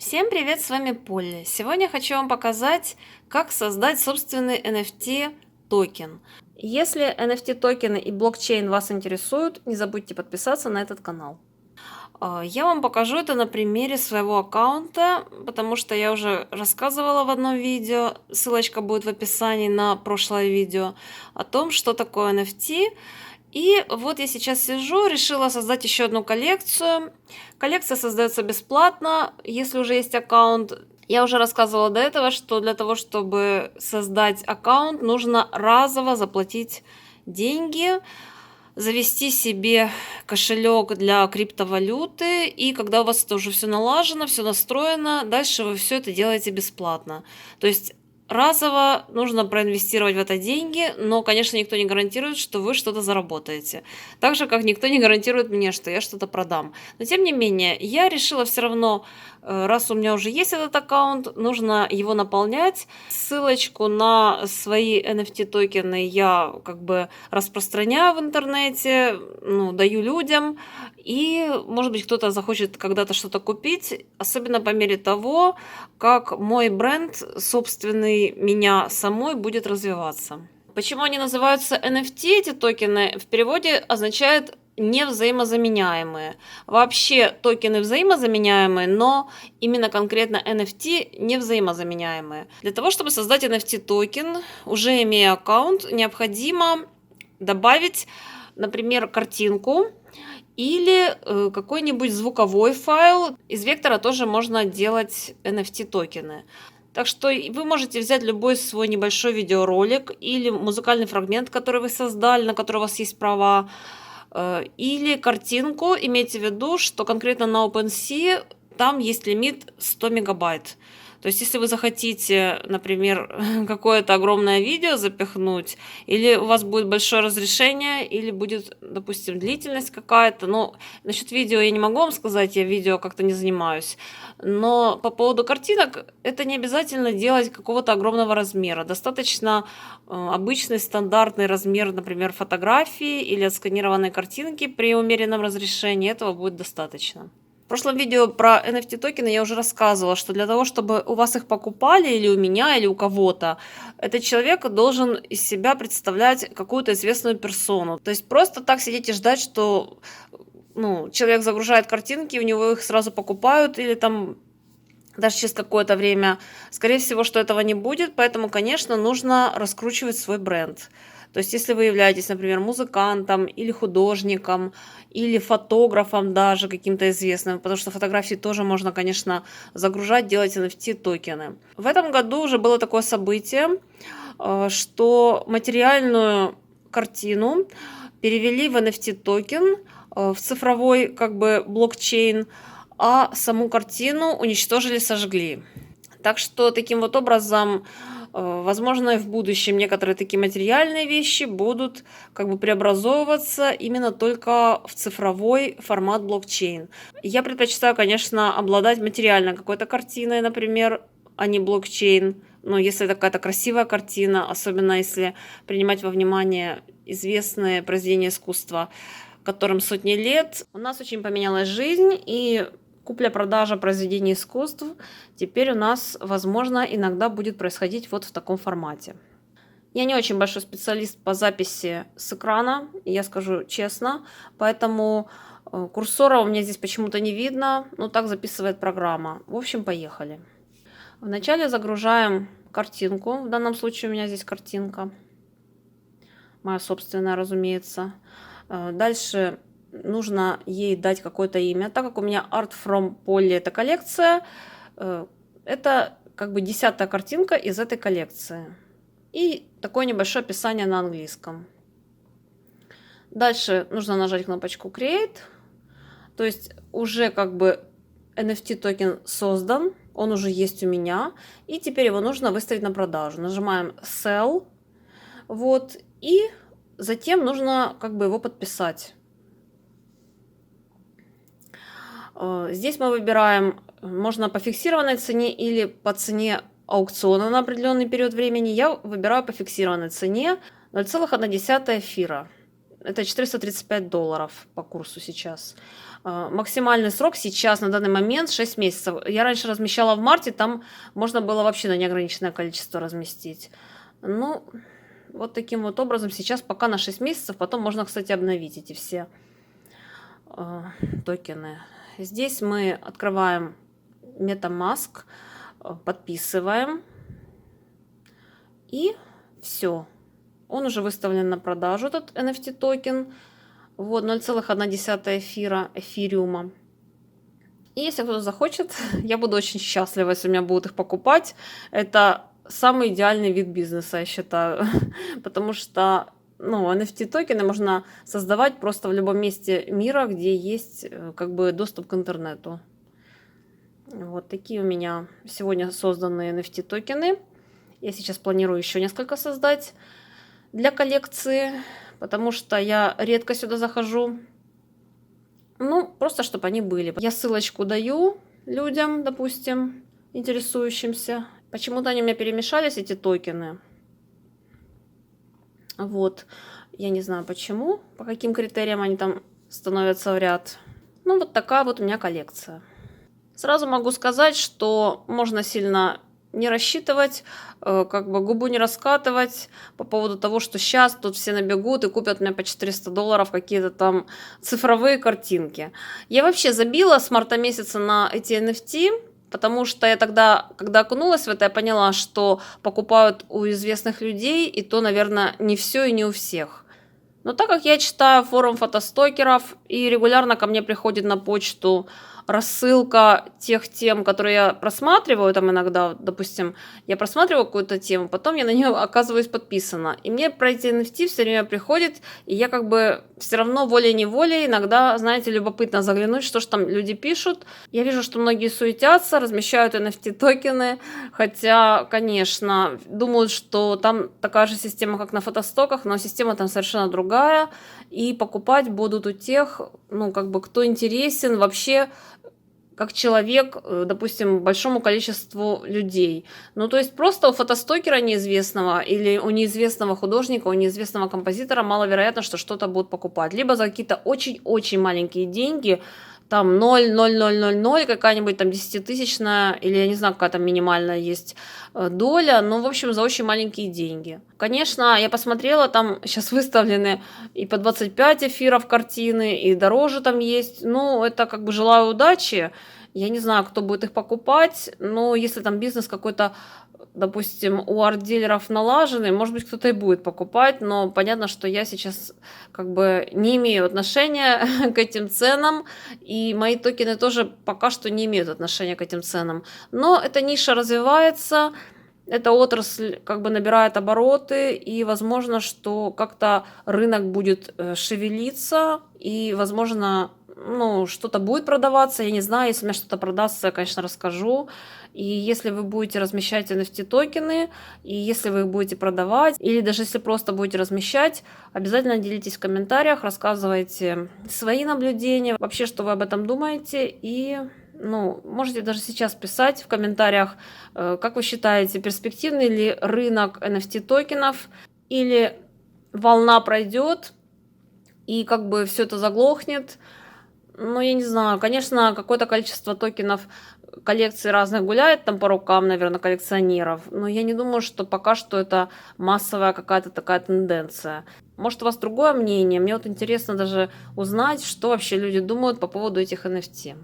Всем привет, с вами Полли. Сегодня я хочу вам показать, как создать собственный NFT токен. Если NFT токены и блокчейн вас интересуют, не забудьте подписаться на этот канал. Я вам покажу это на примере своего аккаунта, потому что я уже рассказывала в одном видео, ссылочка будет в описании на прошлое видео, о том, что такое NFT. И вот я сейчас сижу, решила создать еще одну коллекцию. Коллекция создается бесплатно, если уже есть аккаунт. Я уже рассказывала до этого, что для того, чтобы создать аккаунт, нужно разово заплатить деньги, завести себе кошелек для криптовалюты, и когда у вас это уже все налажено, все настроено, дальше вы все это делаете бесплатно. То есть разово нужно проинвестировать в это деньги, но, конечно, никто не гарантирует, что вы что-то заработаете. Так же, как никто не гарантирует мне, что я что-то продам. Но, тем не менее, я решила все равно, раз у меня уже есть этот аккаунт, нужно его наполнять. Ссылочку на свои NFT токены я как бы распространяю в интернете, даю людям. И, может быть, кто-то захочет когда-то что-то купить, особенно по мере того, как мой бренд собственный меня самой будет развиваться. Почему они называются NFT, эти токены, в переводе означает невзаимозаменяемые. Вообще токены взаимозаменяемые, но именно конкретно NFT невзаимозаменяемые. Для того, чтобы создать NFT токен, уже имея аккаунт, необходимо добавить, например, картинку или какой-нибудь звуковой файл. Из вектора тоже можно делать NFT токены. Так что вы можете взять любой свой небольшой видеоролик или музыкальный фрагмент, который вы создали, на который у вас есть права, или картинку. Имейте в виду, что конкретно на OpenSea там есть лимит 100 мегабайт. То есть, если вы захотите, например, какое-то огромное видео запихнуть, или у вас будет большое разрешение, или будет, допустим, длительность какая-то. Но насчет видео я не могу вам сказать, я видео как-то не занимаюсь. Но по поводу картинок, это не обязательно делать какого-то огромного размера. Достаточно обычный стандартный размер, например, фотографии или отсканированной картинки при умеренном разрешении. Этого будет достаточно. В прошлом видео про NFT токены я уже рассказывала, что для того, чтобы у вас их покупали, или у меня, или у кого-то, этот человек должен из себя представлять какую-то известную персону. То есть просто так сидеть и ждать, что человек загружает картинки, у него их сразу покупают, или там даже через какое-то время. Скорее всего, что этого не будет, поэтому, конечно, нужно раскручивать свой бренд. То есть, если вы являетесь, например, музыкантом или художником, или фотографом даже каким-то известным, потому что фотографии тоже можно, конечно, загружать, делать NFT токены. В этом году уже было такое событие, что материальную картину перевели в NFT токен, в цифровой блокчейн, а саму картину уничтожили, сожгли. Так что таким вот образом, возможно, и в будущем некоторые такие материальные вещи будут преобразовываться именно только в цифровой формат блокчейн. Я предпочитаю, конечно, обладать материальной какой-то картиной, например, а не блокчейн. Но если это какая-то красивая картина, особенно если принимать во внимание известные произведения искусства, которым сотни лет, у нас очень поменялась жизнь, и купля-продажа произведений искусств теперь у нас, возможно, иногда будет происходить вот в таком формате. Я не очень большой специалист по записи с экрана, я скажу честно, поэтому курсора у меня здесь почему-то не видно, но так записывает программа. В общем, поехали. Вначале загружаем картинку, в данном случае у меня здесь картинка, моя собственная, разумеется. Дальше нужно ей дать какое-то имя. Так как у меня Art from Polly это коллекция, это 10-я картинка из этой коллекции. И такое небольшое описание на английском. Дальше нужно нажать кнопочку Create. То есть уже NFT токен создан, он уже есть у меня. И теперь его нужно выставить на продажу. Нажимаем Sell. Вот. И затем нужно его подписать. Здесь мы выбираем, можно по фиксированной цене или по цене аукциона на определенный период времени. Я выбираю по фиксированной цене 0,1 эфира. это $435 по курсу сейчас. Максимальный срок сейчас, на данный момент, 6 месяцев. Я раньше размещала в марте, там можно было вообще на неограниченное количество разместить. Ну, вот таким вот образом сейчас пока на 6 месяцев, потом можно, кстати, обновить эти все токены. Здесь мы открываем MetaMask, подписываем, и все. Он уже выставлен на продажу, этот NFT токен. Вот 0,1 эфириума. И если кто-то захочет, я буду очень счастлива, если у меня будут их покупать. Это самый идеальный вид бизнеса, я считаю. Потому что NFT токены можно создавать просто в любом месте мира, где есть как бы доступ к интернету. Вот такие у меня сегодня созданы NFT токены. Я сейчас планирую еще несколько создать для коллекции, потому что я редко сюда захожу. Ну, просто чтобы они были. Я ссылочку даю людям, допустим, интересующимся. Почему-то они у меня перемешались, эти токены. Вот. Я не знаю почему, по каким критериям они там становятся в ряд. Ну, вот такая вот у меня коллекция. Сразу могу сказать, что можно сильно не рассчитывать, как бы губу не раскатывать по поводу того, что сейчас тут все набегут и купят мне по $400 какие-то там цифровые картинки. Я вообще забила с марта месяца на эти NFT, потому что я тогда, когда окунулась в это, я поняла, что покупают у известных людей, и то, наверное, не все и не у всех. Но так как я читаю форум фотостокеров, и регулярно ко мне приходит на почту рассылка тех тем, которые я просматриваю, там иногда, допустим, я просматриваю какую-то тему, потом я на нее оказываюсь подписана. И мне про эти NFT все время приходит, и я как бы все равно волей-неволей иногда, знаете, любопытно заглянуть, что же там люди пишут. Я вижу, что многие суетятся, размещают NFT токены, хотя, конечно, думают, что там такая же система, как на фотостоках, но система там совершенно другая, и покупать будут у тех, как бы, кто интересен вообще как человек, допустим, большому количеству людей. То есть просто у фотостокера неизвестного или у неизвестного художника, у неизвестного композитора маловероятно, что что-то будут покупать. Либо за какие-то очень-очень маленькие деньги, там 0,0000, какая-нибудь там 10-тысячная, или я не знаю, какая там минимальная есть доля, в общем, за очень маленькие деньги. Конечно, я посмотрела, там сейчас выставлены и по 25 эфиров картины, и дороже там есть. Это как бы желаю удачи. Я не знаю, кто будет их покупать, но если там бизнес какой-то, допустим, у арт-дилеров налаженный, может быть, кто-то и будет покупать, но понятно, что я сейчас как бы не имею отношения к этим ценам, и мои токены тоже пока что не имеют отношения к этим ценам. Но эта ниша развивается, эта отрасль как бы набирает обороты, и возможно, что как-то рынок будет шевелиться, и, возможно, что-то будет продаваться, я не знаю, если у меня что-то продастся, я, конечно, расскажу. И если вы будете размещать NFT токены, и если вы их будете продавать, или даже если просто будете размещать, обязательно делитесь в комментариях, рассказывайте свои наблюдения, вообще, что вы об этом думаете, и можете даже сейчас писать в комментариях, как вы считаете, перспективный ли рынок NFT токенов, или волна пройдет, и как бы все это заглохнет. Я не знаю, конечно, какое-то количество токенов коллекций разных гуляет там по рукам, наверное, коллекционеров, но я не думаю, что пока что это массовая какая-то такая тенденция. Может, у вас другое мнение? Мне вот интересно даже узнать, что вообще люди думают по поводу этих NFT.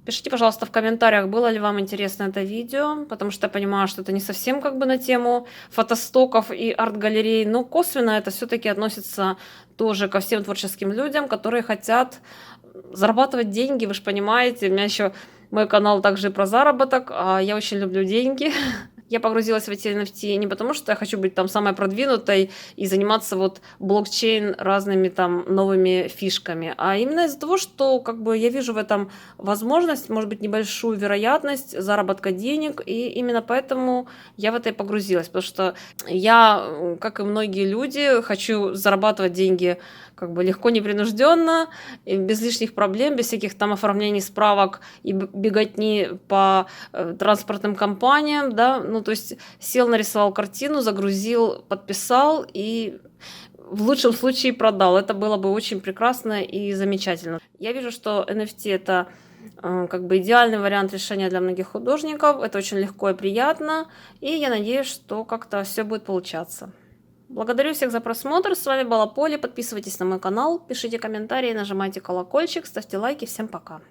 Пишите, пожалуйста, в комментариях, было ли вам интересно это видео, потому что я понимаю, что это не совсем как бы на тему фотостоков и арт-галерей, но косвенно это все-таки относится тоже ко всем творческим людям, которые хотят зарабатывать деньги, вы же понимаете, у меня еще мой канал также про заработок, а я очень люблю деньги. Я погрузилась в эти NFT не потому, что я хочу быть там самой продвинутой и заниматься вот блокчейн разными там новыми фишками, а именно из-за того, что как бы я вижу в этом возможность, может быть, небольшую вероятность заработка денег, и именно поэтому я в это и погрузилась, потому что я, как и многие люди, хочу зарабатывать деньги как бы легко, непринужденно, без лишних проблем, без всяких там оформлений справок и беготни по транспортным компаниям, да, то есть сел, нарисовал картину, загрузил, подписал, и в лучшем случае продал. Это было бы очень прекрасно и замечательно. Я вижу, что NFT это как бы идеальный вариант решения для многих художников. Это очень легко и приятно. И я надеюсь, что как-то все будет получаться. Благодарю всех за просмотр. С вами была Поли. Подписывайтесь на мой канал, пишите комментарии, нажимайте колокольчик, ставьте лайки. Всем пока.